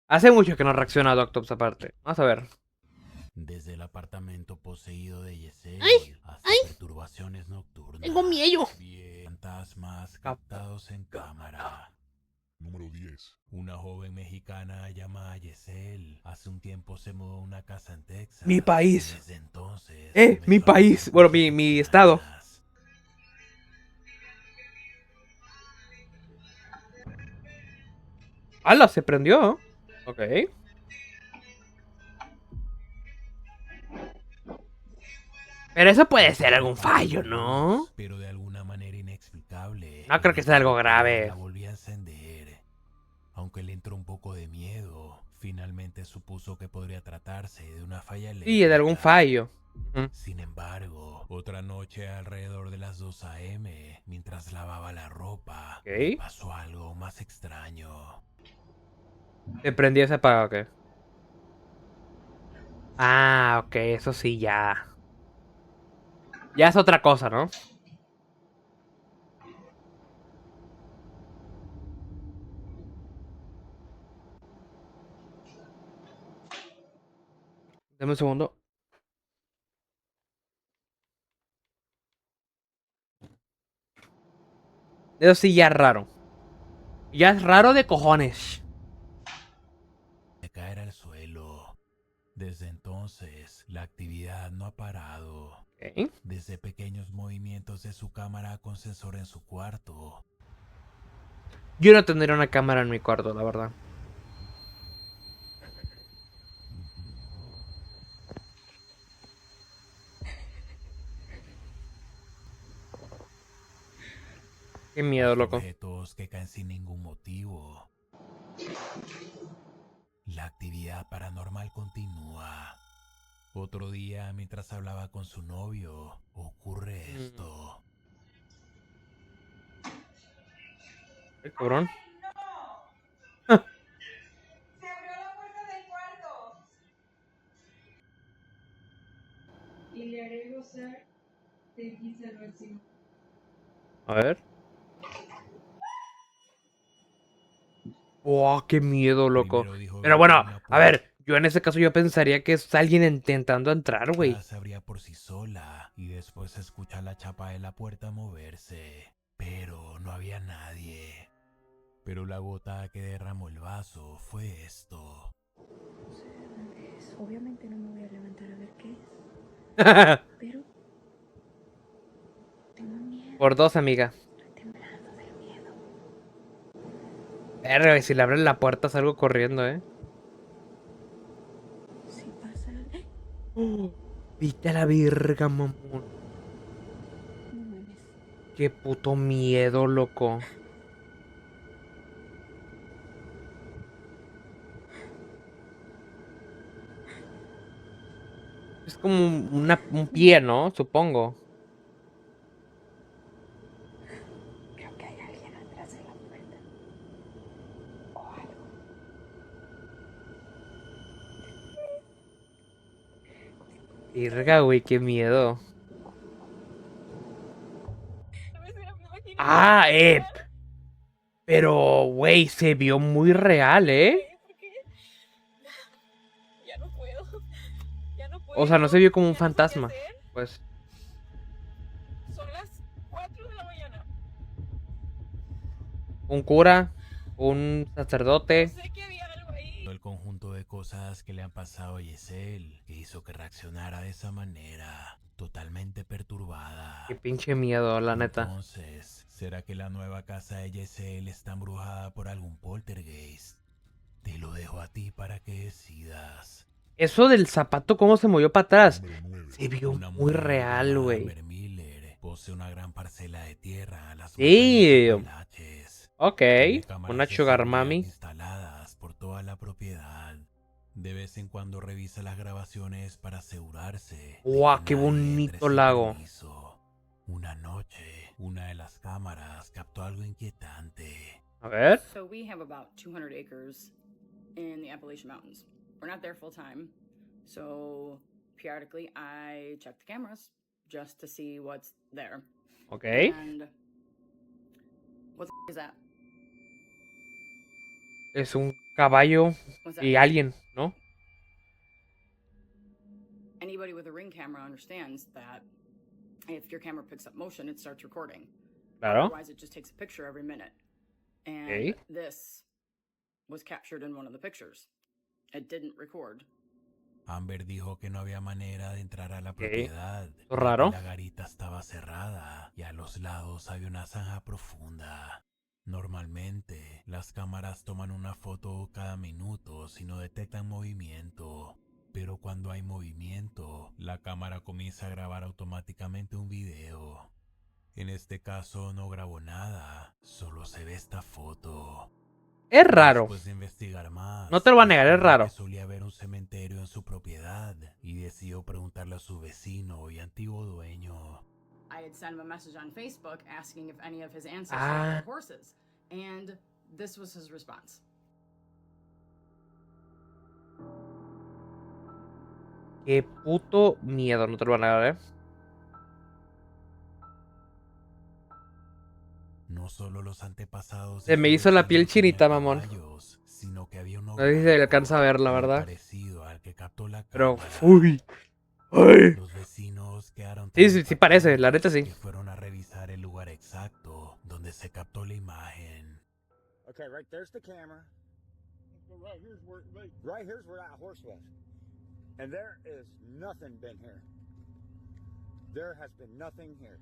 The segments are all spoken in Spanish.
Hace mucho que no reacciona a Doctops aparte. Vamos a ver. Desde el apartamento poseído de ¡Ay! Yesel hasta ¡Ay! perturbaciones Tengo miedo. nocturnas. Bien, fantasmas captados en cámara. Número 10. Una joven mexicana llamada Yesel hace un tiempo se mudó a una casa en Texas. Mi país. Y desde entonces Mi comenzó a país. notar Bueno, cosas mi estado. extrañas. ¡Hala! Se prendió. Ok. Pero eso puede ser algún fallo, ¿no? Pero de alguna manera inexplicable. No creo que sea algo grave. La volví a encender. Aunque le entró un poco de miedo, finalmente supuso que podría tratarse de una falla Sí, de algún eléctrica. fallo. Ujú. Sin embargo, otra noche alrededor de las 2 a.m., mientras lavaba la ropa, me Ok. pasó algo más extraño. Se prendió ese apagado, ok. Ah, ok, eso sí, ya. Ya es otra cosa, ¿no? Dame un segundo. Eso sí, ya es raro. Ya es raro de cojones. De caer al suelo. Desde entonces, la actividad no ha parado. Ok. Desde pequeños movimientos de su cámara con sensor en su cuarto. Yo no tendría una cámara en mi cuarto, la verdad. Qué miedo, Hasta loco. objetos que caen sin ningún motivo. La actividad paranormal continúa. Otro día, mientras hablaba con su novio, ocurre Mm, esto. qué cabrón. ¡Ay, no! Ah, Se abrió la puerta del cuarto. Y le haré gozar de mi salvación. a ver. Wow, qué miedo, loco. Primero dijo Pero ver como bueno, una a puerta ver. Yo en ese caso yo pensaría que es alguien intentando entrar, güey. se abría por sí sola y después se escucha la chapa de la puerta moverse. Pero no había nadie. Pero la gota que derramó el vaso fue esto. No sé de dónde es. Obviamente no me voy a levantar a ver qué es. Pero tengo miedo. Por dos, amiga. Estoy temblando del miedo. Verga, y si le abren la puerta salgo corriendo, Si pasa algo. Viste a la verga, mamón. No mames. Qué puto miedo, loco. Es como un pie, ¿no? Supongo. Creo que hay alguien atrás de la puerta. O algo. Verga, güey, qué miedo. Ah, pero, güey, se vio muy real, ¿eh? Ya no puedo. Ya no puedo. O sea, no se vio como un Ya no sé qué fantasma. hacer. Pues, Son las 4 de la mañana. un cura, un No sacerdote. sé que había algo ahí. El conjunto de cosas que le han pasado a Yesel que hizo que reaccionara de esa manera, totalmente perturbada. Qué pinche miedo, la neta. Entonces, ¿será que la nueva casa de Yesel está embrujada por algún poltergeist? Te lo dejo a ti para que decidas. Eso del zapato, cómo se movió para atrás. Número 9. Se vio Una muy mujer real, llamada güey. Amber Miller posee una gran parcela de tierra a las montañas de Sí. Apalaches. Ok. Tiene Una cámaras de sugar seguridad mami. instaladas por toda la propiedad. De vez en cuando revisa las grabaciones para asegurarse de Guau, que qué nadie entre bonito sin lago. permiso. Una noche, una de las cámaras captó algo inquietante. A ver. So we have about 200 acres in the Appalachian Mountains. We're not there full time, so periodically I check the cameras just to see what's there. Ok. And what the is that? Es un caballo. What was that? Y alguien, ¿no? Anybody with a Ring camera understands that if your camera picks up motion, it starts recording. Claro. Otherwise, it just takes a picture every minute. And Okay. this was captured in one of the pictures. It didn't record. Amber dijo que no había manera de entrar a la Ok. propiedad. ya que Raro. La garita estaba cerrada y a los lados había una zanja profunda. Normalmente, las cámaras toman una foto cada minuto si no detectan movimiento. Pero cuando hay movimiento, la cámara comienza a grabar automáticamente un video. En este caso no grabó nada, solo se ve esta foto. Es raro. Después de investigar más, No te lo voy a negar, es descubrió raro. que solía haber un cementerio en su propiedad y decidió preguntarle a su vecino y antiguo dueño. I had sent him a message on Facebook asking if any of his ancestors Ah. had horses. And this was his response. Qué puto miedo, no te lo van a negar, No solo los antepasados. Se de me su hizo la vecino piel tenían chinita, mamón. caballos, sino que había un No sé si se alcanza a ver, la muy verdad. parecido al que captó la Pero, cámara. uy. Ay. Los vecinos quedaron Sí, tan sí, sí parece, la neta impactados sí. que fueron a revisar el lugar exacto donde se captó la imagen. Okay, right there's the camera. Right here's where that horse was. And there is nothing been here. There has been nothing here.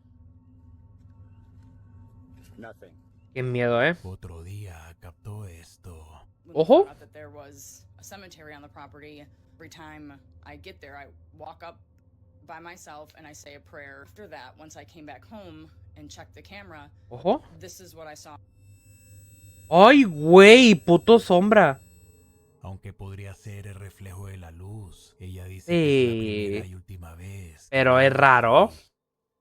Nothing. Qué miedo, Otro día captó esto. When we Ojo. found out that there was a cemetery on the property, every time I get there, I walk up by myself and I say a prayer. After that, once I came back home and checked the camera, Ojo. this is what I saw. Ay, güey, puto sombra. Aunque podría ser el reflejo de la luz, ella dice Sí. que es la primera y última vez. que Pero lo es ve raro. así.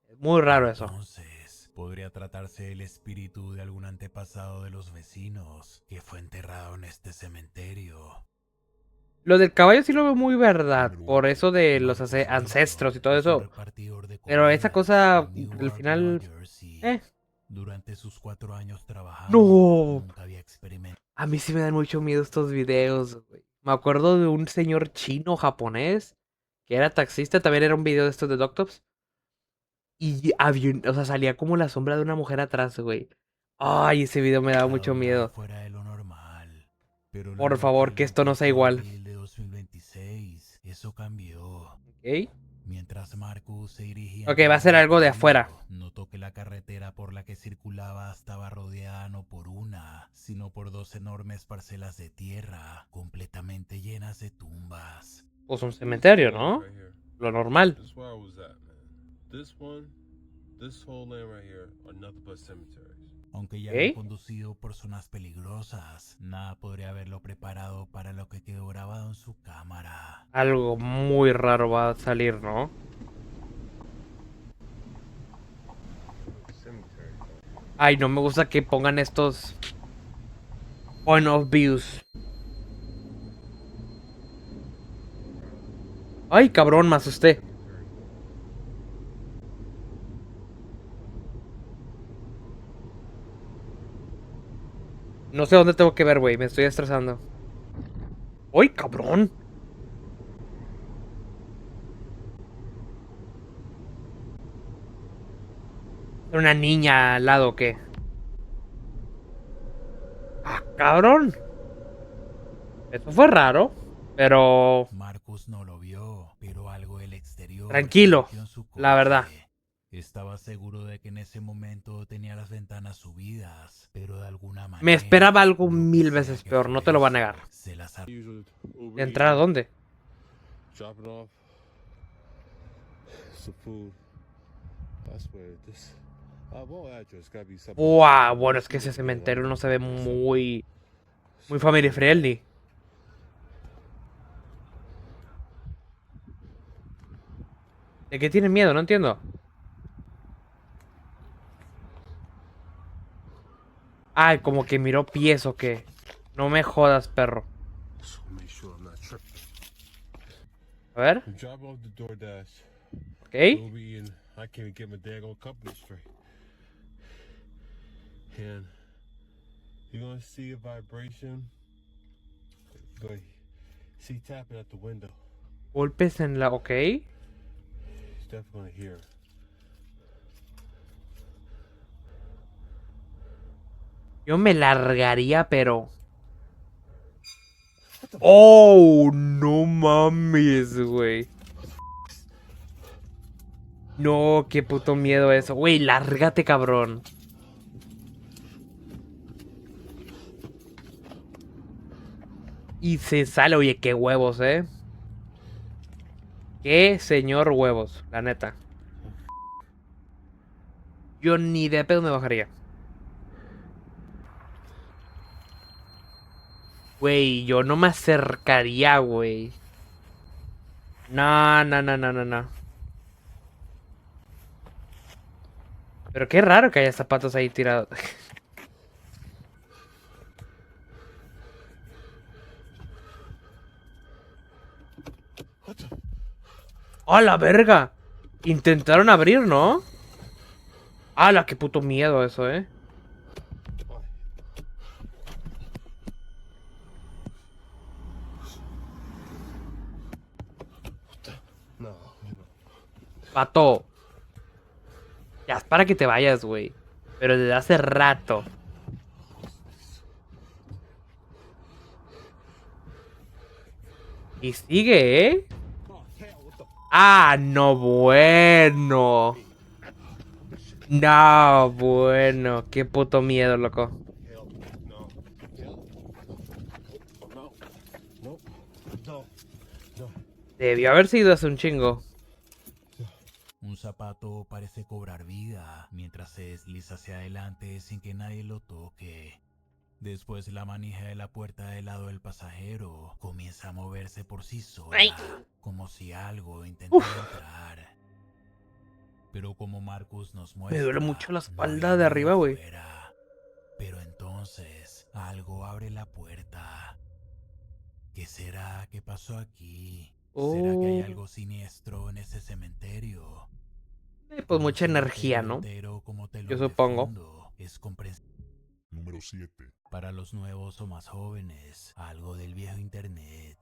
Es muy raro eso. Entonces, podría tratarse del espíritu de algún antepasado de los vecinos que fue enterrado en este cementerio. Lo del caballo sí lo veo muy verdad. Por eso de los ancestros y todo Es un eso. repartidor de Pero esa comidas cosa, en Newark, al final. Nueva Jersey. Eh. Durante sus 4 años trabajando, No. nunca había experimentado. A mí sí me dan mucho miedo estos videos, güey. Me acuerdo de un señor chino japonés que era taxista. También era un video de estos de Doctops. Y había, o sea, salía como la sombra de una mujer atrás, güey. Ay, ese video me daba mucho miedo. Fuera de lo normal. Pero la Por noche favor, del que esto no sea 28 de igual. abril de 2026, eso cambió. ¿Ok? Mientras Marcus se dirigía. Ok, va a ser algo de afuera. Notó que la carretera por la que circulaba estaba rodeada no por una, sino por 2 enormes parcelas de tierra, completamente llenas de tumbas. Pues un cementerio, ¿no? Lo normal. This is where I was at, man. This one, this whole land right here are nothing but cemeteries. Aunque ya Ok. había conducido por zonas peligrosas, nada podría haberlo preparado para lo que quedó grabado en su cámara. Algo muy raro va a salir, ¿no? Cemetery. Ay, no me gusta que pongan estos point of views. Ay, cabrón, me asusté. No sé dónde tengo que ver, güey. Me estoy estresando. ¡Ay, cabrón! ¿Era una niña al lado o qué? ¡Ah, cabrón! Eso fue raro, pero... Marcus no lo vio, pero algo del exterior. Tranquilo, se metió en su la verdad. coche. Estaba seguro de que en ese momento tenía las ventanas subidas, pero de alguna manera. Me esperaba algo lo que 1000 sea veces que peor, no fue te lo voy a eso, negar. Se las Usually Uber ¿De entrar a Eats, dónde? dropping off some food. I swear, this what address gotta be something. Wow, bueno, es que ese cementerio no se ve muy... Muy family friendly. ¿De qué tienen miedo? No entiendo. Ay, como que miró pies o qué. No me jodas, perro. So make sure I'm not tripping. A ver, I'm dropping off the DoorDash. ok. Uber Eats, and I can't even get my daggone company straight. And you're gonna see a vibration, but See tapping at the window. Golpes en la... Ok. He's definitely here. Yo me largaría, pero... ¡Oh! No mames, güey. No, qué puto miedo eso. Güey, lárgate, cabrón. Y se sale, oye, qué huevos, Qué señor huevos, la neta. Yo ni de pedo me bajaría. Güey, yo no me acercaría, güey. No, no, no, no, no, no. Pero qué raro que haya zapatos ahí tirados. ¡A la verga! Intentaron abrir, ¿no? ¡Hala, qué puto miedo eso, No, no. Pato. Ya es para que te vayas, güey. Pero desde hace rato. Y sigue, Ah, no, bueno. No, bueno. Qué puto miedo, loco. No. No. No. No. No. Debió haber sido hace un chingo. Un zapato parece cobrar vida mientras se desliza hacia adelante sin que nadie lo toque. Después la manija de la puerta del lado del pasajero comienza a moverse por sí sola, Ay. como si algo intentara entrar. Pero como Marcus nos muestra, Me duele mucho la no espalda había de nadie arriba, güey. afuera. Pero entonces algo abre la puerta. ¿Qué será que pasó aquí? ¿Será que hay Oh. algo siniestro en ese cementerio? Pues Un mucha energía, cementerio ¿no? entero como telón Yo de supongo. fondo es comprensible. Número 7. Para los nuevos o más jóvenes, algo del viejo internet.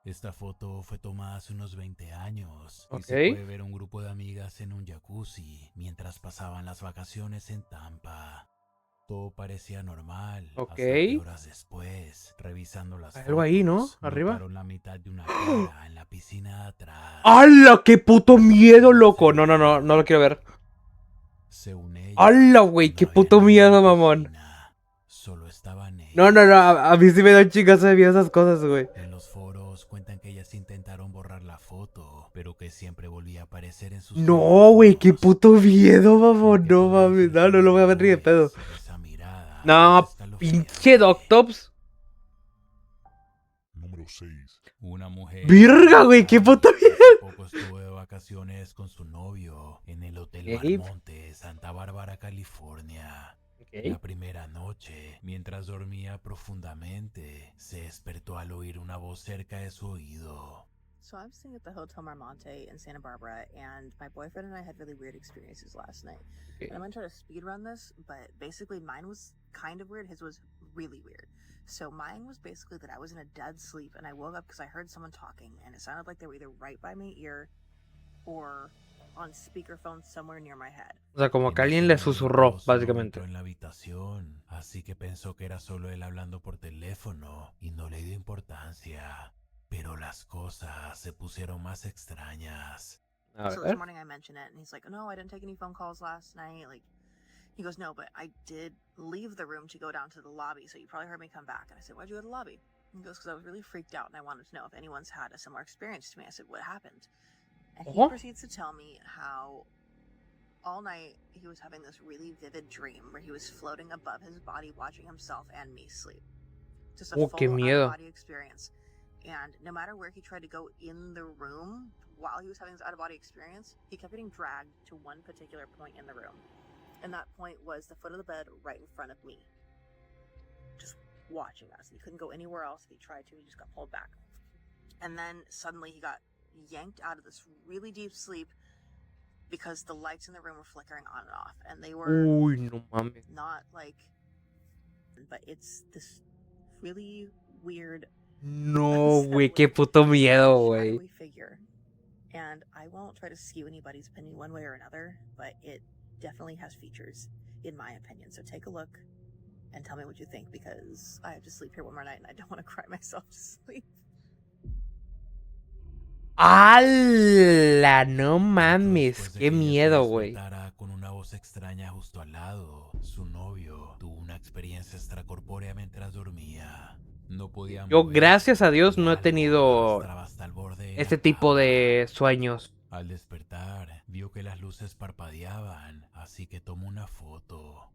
Esta foto fue tomada hace unos 20 años y Ok. se puede ver un grupo de amigas en un jacuzzi mientras pasaban las vacaciones en Tampa. Todo parecía normal Ok. hasta que horas después, revisando las Hay algo ahí, ¿no? fotos, Arriba. notaron la mitad de una cara en la piscina de atrás. ¡Hala! ¡Qué puto miedo, loco! No, no, no, no lo quiero ver. Según ella, ¡Hala, güey! ¡Qué no había puto nadie en la miedo, mamón! piscina, solo estaban ellas. No, no, no, a mí sí me da chicas de miedo esas cosas, güey. En los foros cuentan que ellas intentaron borrar la foto, pero que siempre volvía a aparecer en sus No, güey, qué teléfonos. puto miedo, mamón. Aunque No todas mames, las no, no lo voy a ver ni de pedo. imágenes, esa mirada No, es escalofriante. pinche Doctops. Número 6. Una mujer. Virga, güey, qué puto hace miedo. poco estuvo de vacaciones con su novio en el Hotel Ok. Marmonte, Santa Bárbara, California. La primera noche, mientras dormía profundamente, se despertó al oír una voz cerca de su oído. So I'm staying at the Hotel Marmonte in Santa Barbara, and my boyfriend and I had really weird experiences last night. Okay. And I'm gonna try to speed run this, but basically mine was kind of weird. His was really weird. So mine was basically that I was in a dead sleep, and I woke up because I heard someone talking, and it sounded like they were either right by my ear or on speakerphone somewhere near my head. O sea, como que En alguien ese le momento, susurró, solo básicamente. entró en la habitación, así que pensó que era solo él hablando por teléfono y no le dio importancia. Pero las cosas se pusieron más extrañas. A So this ver. morning I mentioned it, and he's like, "No, I didn't take any phone calls last night." Like, he goes, "No, but I did leave the room to go down to the lobby, so you probably heard me come back." And I said, "Why'd you go to the lobby?" And he goes, "Because I was really freaked out, and I wanted to know if anyone's had a similar experience to me." I said, "What happened?" And he proceeds to tell me how all night he was having this really vivid dream where he was floating above his body, watching himself and me sleep. Just a Oh, full qué miedo. out-of-body experience. And no matter where he tried to go in the room while he was having this out-of-body experience, he kept getting dragged to one particular point in the room. And that point was the foot of the bed right in front of me. Just watching us. He couldn't go anywhere else if he tried to. He just got pulled back. And then suddenly he got yanked out of this really deep sleep because the lights in the room were flickering on and off. And they were Uy, no mames. not like... But it's this really weird No, güey, qué puto miedo, güey. Shadowy figure. And I won't try to skew anybody's opinion one way or another, but it definitely has features, in my opinion. So take a look and tell me what you think, because I have to sleep here one more night and I don't want to cry myself to sleep. ¡Hala! No mames, Después de qué que ella se miedo, güey. despertara con una voz extraña justo al lado, su novio tuvo una experiencia extracorpórea mientras dormía. No podía Yo, moverse, gracias a Dios, y no he algo lo tenido arrastraba hasta el borde de este la tipo cama. de sueños. Al despertar, vio que las luces parpadeaban, así que tomó una foto.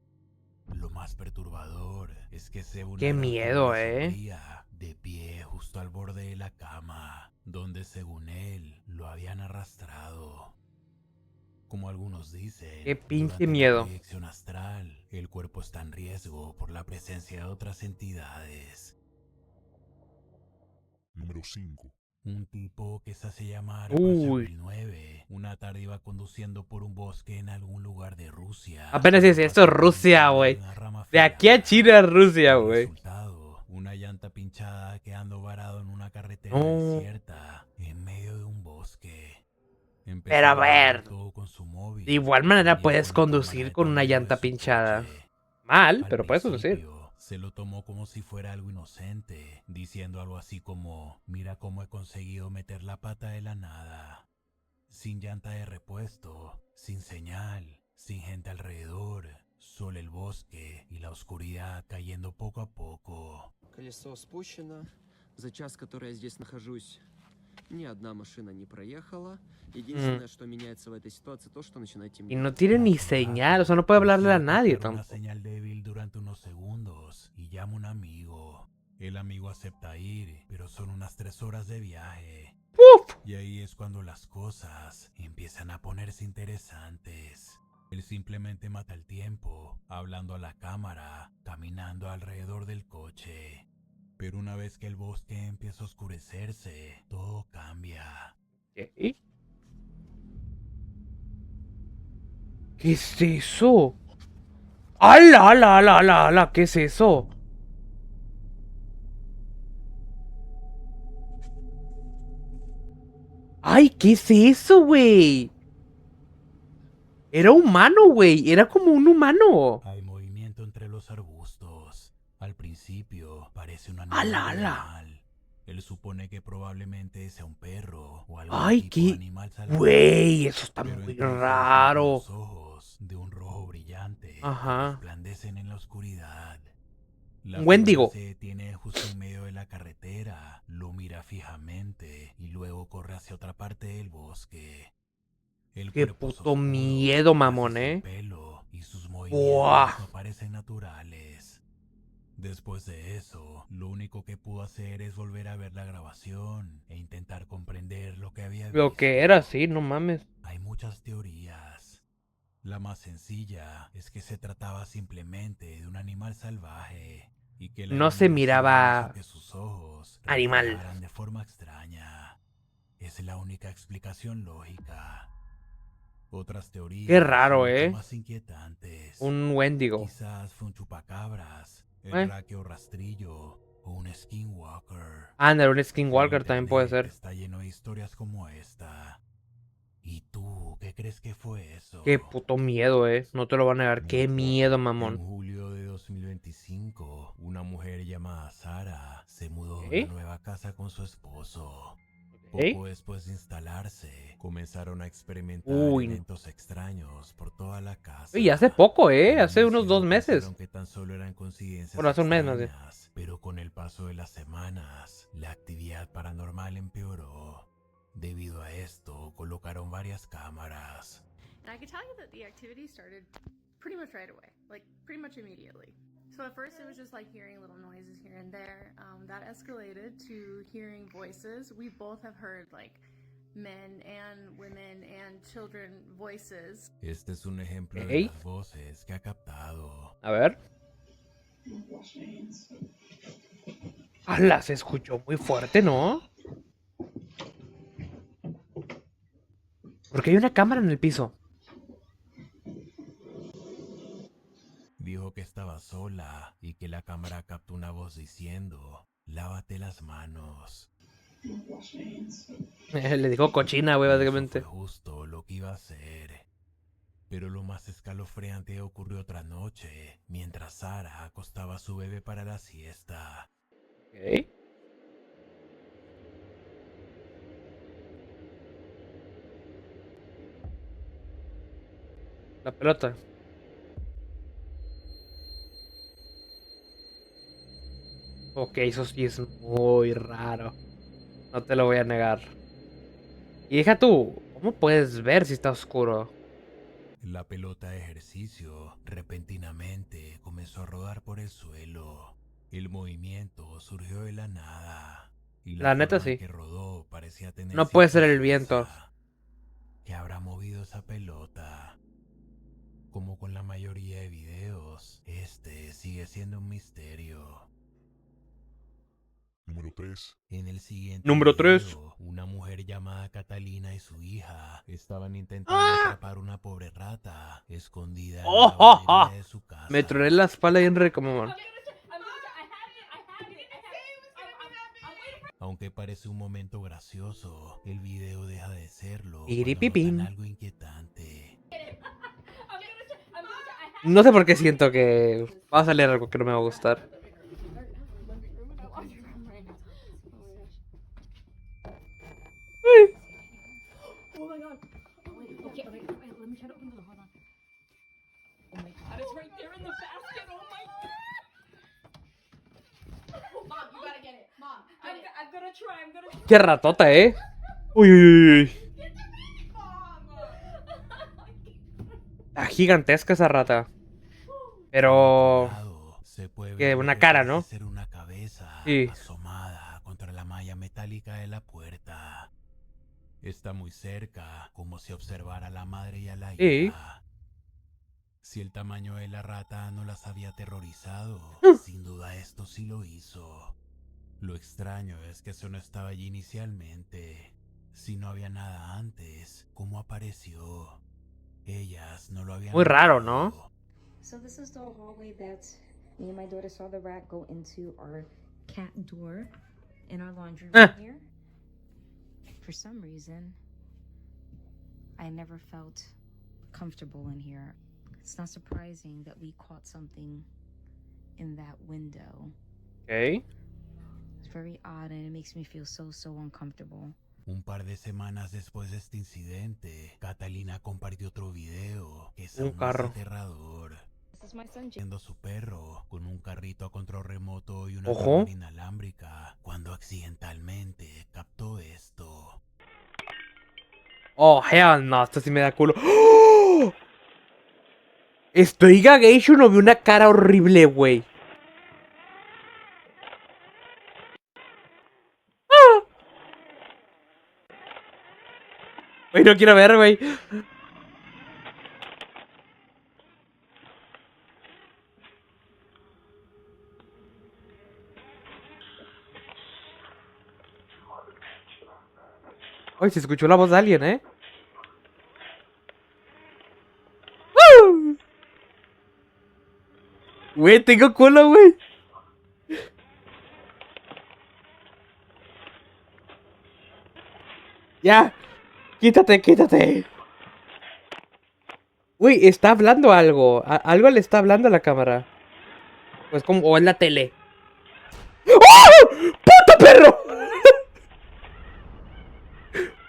Lo más perturbador es que se ve una Qué gran miedo, figura sombría, de pie justo al borde de la cama, donde según él lo habían arrastrado. Como algunos dicen, Qué pinche durante la miedo. proyección astral, el cuerpo está en riesgo por la presencia de otras entidades. Número 5. Un tipo que se hace llamar Uy. Pachel 9, una tarde iba conduciendo por un bosque en algún lugar de Rusia. Apenas dice, esto es Rusia, güey. Una rama De aquí a afilada. China es Rusia, Como güey. resultado, una llanta pinchada quedando varado en una carretera No. desierta en medio de un bosque. Empezó Pero a grabar ver, todo con su móvil, de igual manera y puedes con la cámara conducir de con una tablero de llanta su pinchada. coche. Mal, Al pero puedes conducir. principio, se lo tomó como si fuera algo inocente, diciendo algo así como, mira cómo he conseguido meter la pata de la nada. Sin llanta de repuesto, sin señal, sin gente alrededor, solo el bosque y la oscuridad cayendo poco a poco. Колесо спущено. За час, который я здесь нахожусь, ни одна машина не проехала. Единственное, что меняется в этой ситуации, то, что начинает Y темнеть. no tiene ni señal, o sea, no puede hablarle a nadie Una tampoco. señal débil durante unos segundos y llama a un amigo. El amigo acepta ir, pero son unas 3 horas de viaje. ¡Uf! Y ahí es cuando las cosas empiezan a ponerse interesantes. Él simplemente mata el tiempo, hablando a la cámara, caminando alrededor del coche. Pero una vez que el bosque empieza a oscurecerse, todo cambia. ¿Qué? ¿Qué es eso? ¡Hala, hala, hala, hala, hala! ¿Qué es eso? ¡Ay, qué es eso, güey! Era humano, güey. Era como un humano. Hay movimiento entre los arbustos. Al principio parece un ¡Hala, animal hala! normal. Él supone que probablemente sea un perro o algún ¡Ay, tipo de qué! animal salvaje. Güey, eso está Pero muy entonces raro. los ojos de un rojo brillante Ajá. resplandecen en la oscuridad. La Un figura Wendigo. se detiene justo en medio de la carretera, lo mira fijamente y luego corre hacia otra parte del bosque. El Qué cuerpo es puto oscuro, miedo, casi mamón, sin pelo, y sus movimientos ¡Buah! no parecen naturales. Después de eso, lo único que pudo hacer es volver a ver la grabación e intentar comprender lo que había visto. Lo que era, sí, no mames. Hay muchas teorías. La más sencilla es que se trataba simplemente de un animal salvaje y que la No se iluminación miraba hizo que sus ojos animal. reflejaran de forma extraña. Es la única explicación lógica. Otras teorías Qué raro, son mucho ¿eh? más inquietantes. Un Wendigo. Quizás fue un chupacabras, el ¿Eh? raquio rastrillo o un skinwalker. Anda, un Skinwalker El también puede internet ser. está lleno de historias como esta. ¿Y tú qué crees que fue eso? Qué puto miedo, no te lo voy a negar. Qué miedo, En mamón. julio de 2025, una mujer llamada Sara se mudó a ¿Ok? una nueva casa con su esposo. ¿Ok? Poco después de instalarse, comenzaron a experimentar Uy. eventos extraños por toda la casa. Y hace poco, Al hace unos inicio 2 meses. pensaron que tan solo eran coincidencias Bueno, hace un mes, más bien. extrañas, pero con el paso de las semanas, la actividad paranormal empeoró. Debido a esto, colocaron varias cámaras. And I can tell you that the activity started pretty much right away, like pretty much immediately. So at first it was just like hearing little noises here and there. That escalated to hearing voices. We both have heard like men and women and children voices. Este es un ejemplo Ok. de las voces que ha captado. A ver. ¡Hala! Se escuchó muy fuerte, ¿no? Porque hay una cámara en el piso. Dijo que estaba sola y que la cámara captó una voz diciendo, lávate las manos. Le dijo cochina, güey, Y eso básicamente. fue justo lo que iba a hacer. Pero lo más escalofriante ocurrió otra noche, mientras Sara acostaba a su bebé para la siesta. Ok. La pelota. Ok, eso sí es muy raro. No te lo voy a negar. Y deja tú, ¿cómo puedes ver si está oscuro? La pelota de ejercicio repentinamente comenzó a rodar por el suelo. El movimiento surgió de la nada y la La neta forma en sí. que rodó parecía tener No puede ser cierta el viento. fuerza. ¿Qué habrá movido esa pelota? Como con la mayoría de videos, este sigue siendo un misterio. Número 3. En el siguiente Número 3. video, una mujer llamada Catalina y su hija estaban intentando ¡Ah! atrapar una pobre rata escondida en ¡Oh, la oh, oh! lavandería de su casa. Me troné la espalda bien rico, mamón. Aunque parece un momento gracioso, el video deja de serlo cuando Piripipín. notan algo inquietante. No sé por qué siento que va a salir algo que no me va a gustar. Oh my god. Okay, let me try to open the door. Hold on. Oh my god, it's right there in the basket. Oh my god. Mom, you gotta get it. Mom, I'm gonna try. Qué ratota, ¿eh? Uy, uy, uy. Está gigantesca esa rata. Pero... Por otro lado, se puede que ver lo una que cara, parece ¿no? ser una cabeza Sí. asomada contra la malla metálica de la puerta. Está muy cerca, como si observara a la madre y a la Sí. hija. Si el tamaño de la rata no las había aterrorizado, sin duda esto sí lo hizo. Lo extraño es que eso no estaba allí inicialmente. Si no había nada antes, ¿cómo apareció? Ellas no lo habían Muy raro, notado. ¿no? So this is the hallway that me and my daughter saw the rat go into our cat door in our laundry room here. For some reason, I never felt comfortable in here. It's not surprising that we caught something in that window. Ok. It's very odd and it makes me feel so uncomfortable. Un par de semanas después de este incidente, Catalina compartió otro video que es Un aún más carro. aterrador. This is my son, Viendo a su perro con un carrito a control remoto y una Ojo. cámara inalámbrica cuando accidentalmente captó esto. Oh, hell no, esto sí me da culo. ¡Oh! Estoy gagation o vi una cara horrible, güey. ¡Ah! Güey, no quiero ver, güey. Ay, se escuchó la voz de alguien, ¿eh? ¡Uh! Güey, tengo culo, güey. Ya. Quítate, quítate. Güey, está hablando algo. Algo le está hablando a la cámara. Pues como... O en la tele. ¡Oh! ¡Puto perro!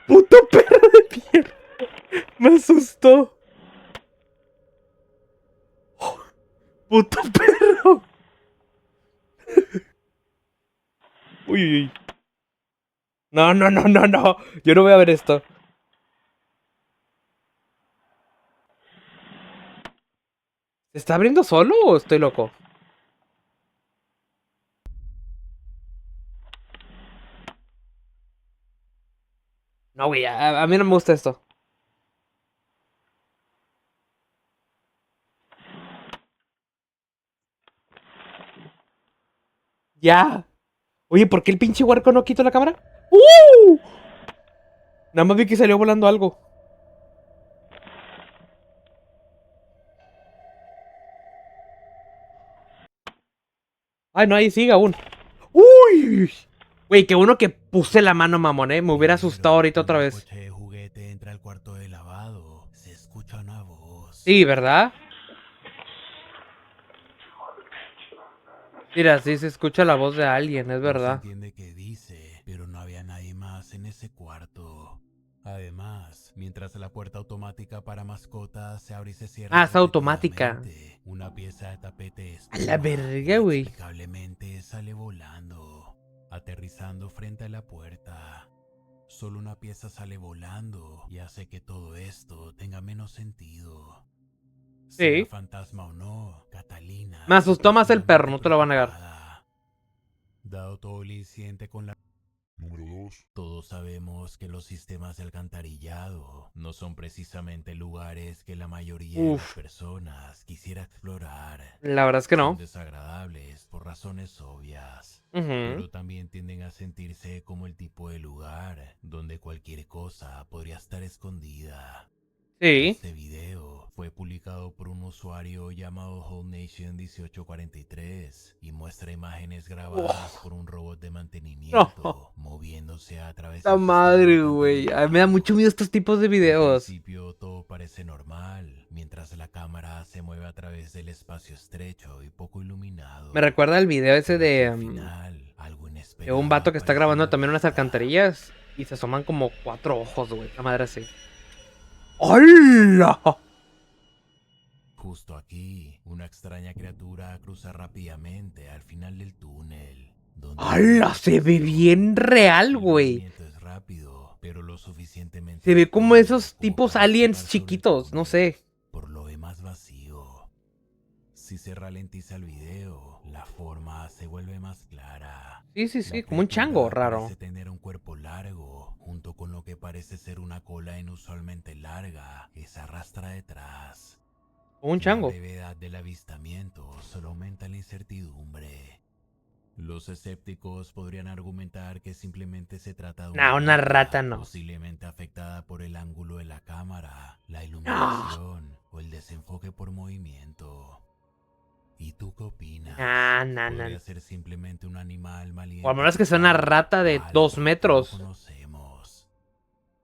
¡Puto perro de mierda! Me asustó. ¡Oh! ¡Puto perro! Uy, uy, uy. No, no, no, no, no. Yo no voy a ver esto. ¿Se está abriendo solo o estoy loco? No, güey, a mí no me gusta esto. Ya. Oye, ¿por qué el pinche huerco no quitó la cámara? ¡Uh! Nada más vi que salió volando algo. Ay, no, ahí sigue aún. ¡Uy! Güey, qué bueno que puse la mano, mamón, Me hubiera asustado ahorita otra Un vez. coche de juguete entra al cuarto de lavado. Se escucha una voz. Sí, ¿verdad? Mira, sí se escucha la voz de alguien, es No se verdad. entiende qué dice, pero no había nadie más en ese cuarto. Además, mientras la puerta automática para mascotas se abre y se cierra Ah, es automática. repetidamente, una pieza de tapete A la verga, güey. inexplicablemente sale volando, aterrizando frente a la puerta. Solo una pieza sale volando y hace que todo esto tenga menos sentido. Sí. Sea fantasma o no, Catalina Me asustó más el perro, no te lo voy a negar. preocupada. Dado todo el incidente con la... Número 2. Todos sabemos que los sistemas de alcantarillado no son precisamente lugares que la mayoría de las Uf. personas quisiera explorar. La verdad es que Son no. desagradables por razones obvias, Ujú. pero también tienden a sentirse como el tipo de lugar donde cualquier cosa podría estar escondida. Sí. Este video fue publicado por un usuario llamado Whole Nation 1843 y muestra imágenes grabadas por un robot de mantenimiento moviéndose a través La del madre, sistema de güey. A mí me da alcantarillado. mucho miedo estos tipos de Al videos. principio todo parece normal, mientras la cámara se mueve a través del espacio estrecho y poco iluminado. Me recuerda al video ese Pero al de final, algo inesperado un vato que está aparece grabando en la también unas puerta. alcantarillas y se asoman como 4 ojos, güey. La madre así. ¡Hola! Justo aquí, una extraña criatura cruza rápidamente al final del túnel. Donde ¡Hala! Se ve bien real, el güey. movimiento es rápido, pero lo suficientemente Se ve como rápido esos como tipos para aliens escapar sobre el chiquitos, no túnel, sé. por lo demás vacío. Si se ralentiza el video, la forma se vuelve más clara. Sí, sí, La sí, como un chango criatura raro. parece tener un cuerpo largo, junto con lo que parece ser una cola inusualmente larga que se arrastra detrás. Como un chango. La brevedad del avistamiento solo aumenta la incertidumbre. Los escépticos podrían argumentar que simplemente se trata de Nah, una rata no. posiblemente afectada por el ángulo de la cámara, la iluminación o el desenfoque por movimiento. ¿Y tú qué opinas? ¿Podría ser simplemente un animal mal O al menos que sea una rata de 2 metros. No conocemos.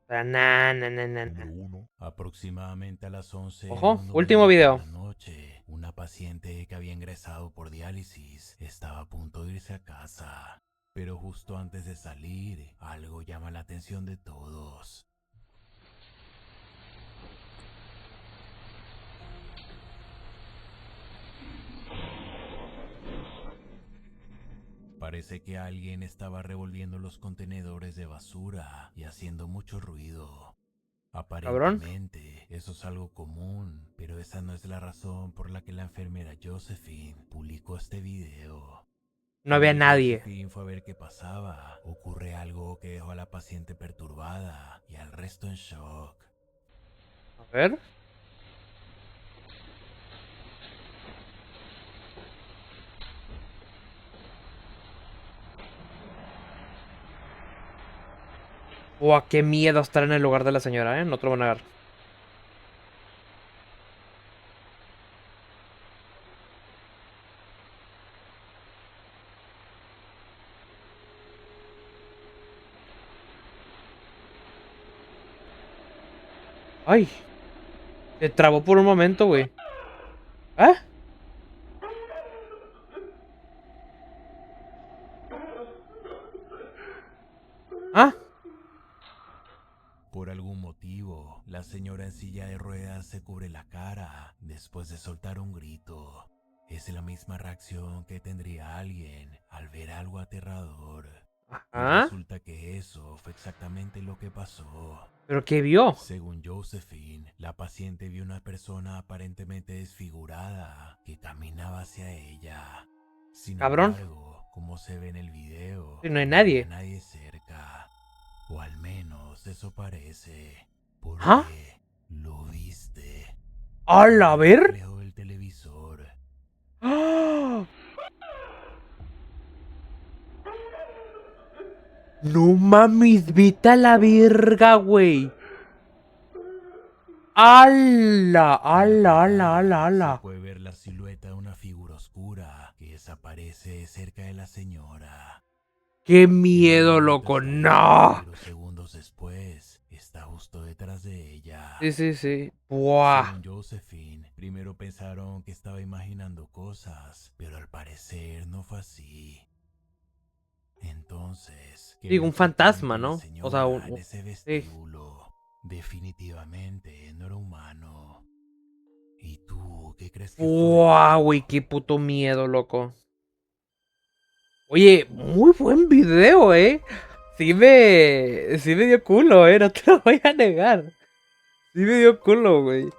Pero nah. Número 1. Aproximadamente a las 11. Ojo, último video. De la noche, una paciente que había ingresado por diálisis estaba a punto de irse a casa. Pero justo antes de salir, algo llama la atención de todos. Parece que alguien estaba revolviendo los contenedores de basura y haciendo mucho ruido. Aparentemente, eso es algo común, pero esa no es la razón por la que la enfermera Josephine publicó este video. No había Cuando nadie. Josephine fue a ver qué pasaba, ocurre algo que dejó a la paciente perturbada y al resto en shock. A ver. Buah, qué miedo estar en el lugar de la señora, no te lo van a negar. Ay. Se trabó por un momento, güey. ¿Ah? ¿Ah? Por algún motivo, la señora en silla de ruedas se cubre la cara después de soltar un grito. Es la misma reacción que tendría alguien al ver algo aterrador. Y Ajá. resulta que eso fue exactamente lo que pasó. ¿Pero qué vio? Según Josephine, la paciente vio una persona aparentemente desfigurada que caminaba hacia ella. Sin Cabrón. embargo, como se ve en el video, Sí, no hay nadie. había nadie cerca. O al menos eso parece. Porque ¿Ah? lo viste. ¡Hala, a El ver! reflejo del televisor. ¡Ah! No mames, vete a la verga, güey. ¡Ala! ¡Ala, Al ala, ala, final, ala! se puede ver la silueta de una figura oscura que desaparece cerca de la señora. ¡Qué El miedo, momento loco! está ahí, ¡No! pero segundos después está justo detrás de ella. Sí, sí, sí. ¡Buah! Según Josephine, primero pensaron que estaba imaginando cosas, pero al parecer no fue así. Entonces, ¿qué Digo, vio un fantasma, exactamente la ¿no? O sea, señora en ese sí. vestíbulo? Definitivamente no era humano. ¿Y tú qué crees que ¡Buah, fue? güey! ¡Qué puto miedo, loco! Oye, muy buen video, ¿eh? Sí me dio culo, ¿eh? No te lo voy a negar. Sí me dio culo, güey.